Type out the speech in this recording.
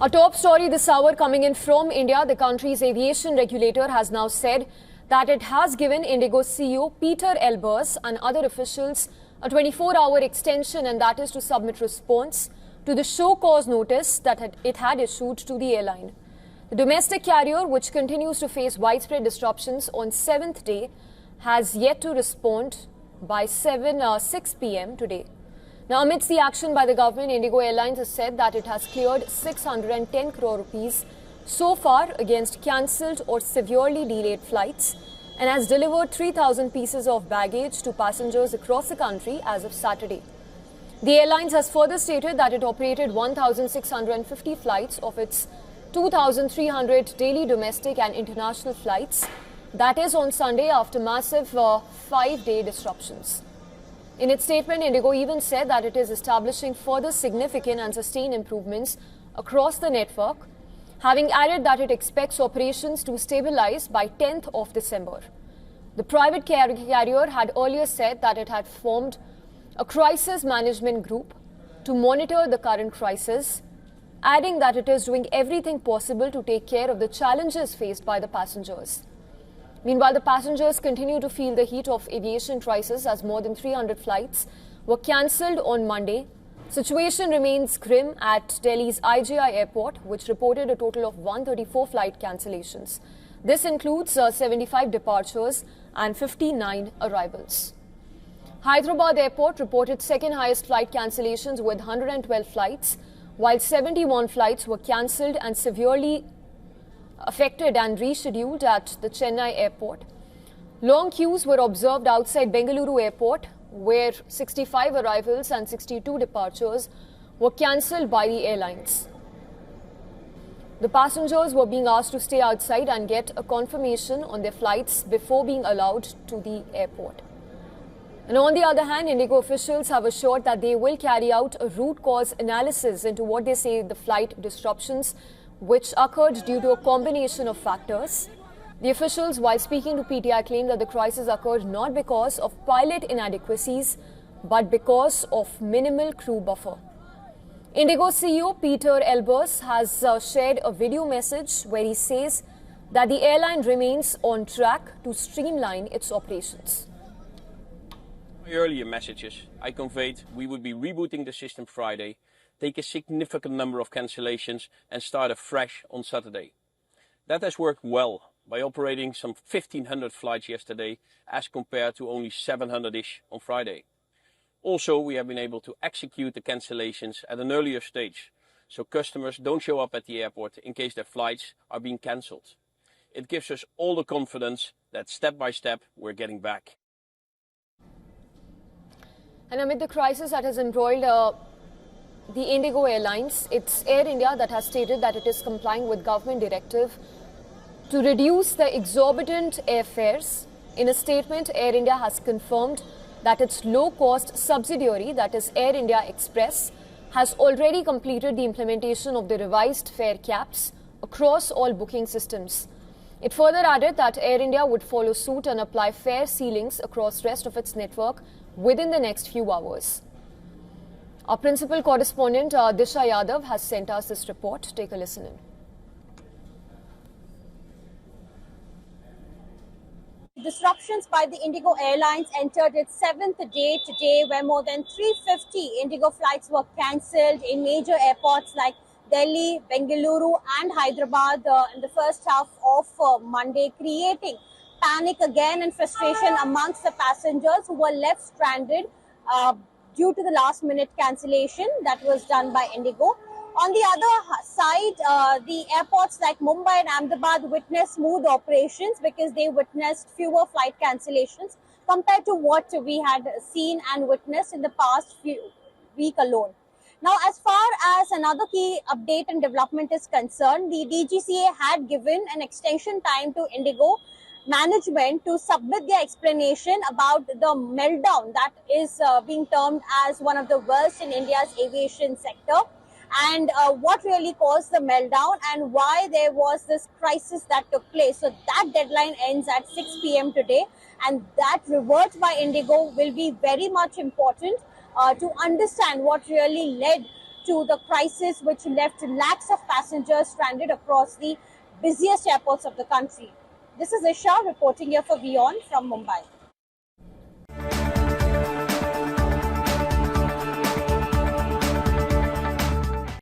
A top story this hour coming in from India. The country's aviation regulator has now said that it has given IndiGo CEO Peter Elbers and other officials a 24-hour extension, and that is to submit response to the show cause notice that it had issued to the airline. The domestic carrier, which continues to face widespread disruptions on 7th day, has yet to respond by 6 p.m. today. Now, amidst the action by the government, IndiGo Airlines has said that it has cleared 610 crore rupees so far against cancelled or severely delayed flights and has delivered 3,000 pieces of baggage to passengers across the country as of Saturday. The airlines has further stated that it operated 1,650 flights of its 2,300 daily domestic and international flights. That is on Sunday after massive 5-day disruptions. In its statement, IndiGo even said that it is establishing further significant and sustained improvements across the network, having added that it expects operations to stabilize by 10th of December. The private carrier had earlier said that it had formed a crisis management group to monitor the current crisis, adding that it is doing everything possible to take care of the challenges faced by the passengers. Meanwhile, the passengers continue to feel the heat of aviation crisis as more than 300 flights were cancelled on Monday. Situation remains grim at Delhi's IGI airport, which reported a total of 134 flight cancellations. This includes 75 departures and 59 arrivals. Hyderabad airport reported second highest flight cancellations with 112 flights, while 71 flights were cancelled and severely affected and rescheduled at the Chennai airport. Long queues were observed outside Bengaluru airport, where 65 arrivals and 62 departures were cancelled by the airlines. The passengers were being asked to stay outside and get a confirmation on their flights before being allowed to the airport. And on the other hand, IndiGo officials have assured that they will carry out a root cause analysis into what they say the flight disruptions, which occurred due to a combination of factors. The officials, while speaking to PTI, claimed that the crisis occurred not because of pilot inadequacies, but because of minimal crew buffer. IndiGo CEO Peter Elbers has shared a video message where he says that the airline remains on track to streamline its operations. In my earlier messages, I conveyed we would be rebooting the system Friday, take a significant number of cancellations and start afresh on Saturday. That has worked well by operating some 1,500 flights yesterday as compared to only 700-ish on Friday. Also, we have been able to execute the cancellations at an earlier stage, so customers don't show up at the airport in case their flights are being cancelled. It gives us all the confidence that step by step we're getting back. And amid the crisis that has embroiled the IndiGo Airlines, it's Air India that has stated that it is complying with government directive to reduce the exorbitant airfares. In a statement, Air India has confirmed that its low-cost subsidiary, that is Air India Express, has already completed the implementation of the revised fare caps across all booking systems. It further added that Air India would follow suit and apply fare ceilings across the rest of its network within the next few hours. Our principal correspondent Disha Yadav has sent us this report. Take a listen in. Disruptions by the IndiGo Airlines entered its 7th day today, where more than 350 IndiGo flights were cancelled in major airports like Delhi, Bengaluru and Hyderabad in the first half of Monday, creating panic again and frustration amongst the passengers who were left stranded due to the last-minute cancellation that was done by IndiGo. On the other side, the airports like Mumbai and Ahmedabad witnessed smooth operations because they witnessed fewer flight cancellations compared to what we had seen and witnessed in the past week alone. Now, as far as another key update and development is concerned, the DGCA had given an extension time to IndiGo management to submit their explanation about the meltdown that is being termed as one of the worst in India's aviation sector, and what really caused the meltdown and why there was this crisis that took place. So that deadline ends at 6 p.m. today, and that revert by IndiGo will be very much important to understand what really led to the crisis which left lakhs of passengers stranded across the busiest airports of the country. This is Isha reporting here for WION from Mumbai.